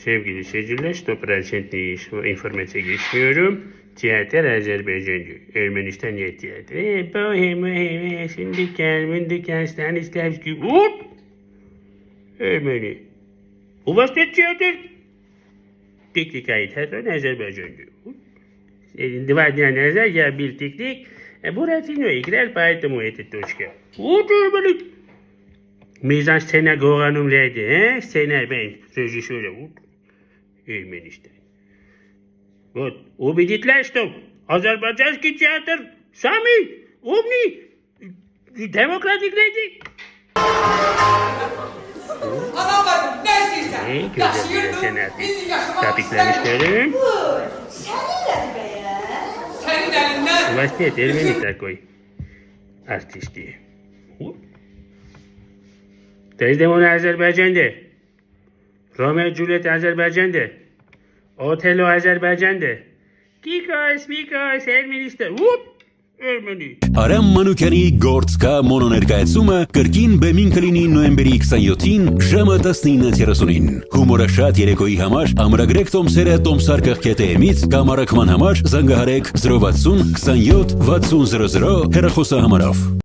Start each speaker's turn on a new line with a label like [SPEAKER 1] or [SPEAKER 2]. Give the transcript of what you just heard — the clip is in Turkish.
[SPEAKER 1] Sevgili seyirciler, Stopracent'li informasiya geçmiyorum. Tiyatro Azerbaycan'cı, Ermenistan niyet tiyatro. Bohem, Sindikal, Mındikal, Stanislavski, hop! Ermeni. У вас нет театр? Teknik teatro Azerbaycan'cı. Два дня назад я бил техник, Буратино играл, поэтому это точка. Вот Ermeni. Mizan-scena Goranum'laydı, scena ben rejissörü. Ermenistan. Вот, убедительно, что азербайджанский театр самый умный, демократик lady.
[SPEAKER 2] Adamlar ne istiyorsan?
[SPEAKER 1] Gözler
[SPEAKER 2] Yaşıyordu, bizi yaşamak
[SPEAKER 1] Tapiklemişlerim.
[SPEAKER 3] Senin be ya.
[SPEAKER 2] Senin elinden.
[SPEAKER 1] Vasiyet Ermeni такой artisti. Desdemona Azerbaycan'da. Romeo Juliet Azerbaycan'da. Othello Azerbaycan'da. Kikos, Ermenistan. Ermeni.
[SPEAKER 4] Արամ Մանուկյանի գործկա մոնոներկայացումը կրկին բեմին կլինի նոյեմբերի 27-ին ժամը 19:30-ին։ Հումորաշատ երեկոյի համար ամրագրեք տոմսերը Տոմսար կղկետեմից կամ առաքման համար զանգահարեք 060 27 60 00 հեռախոսահամարով։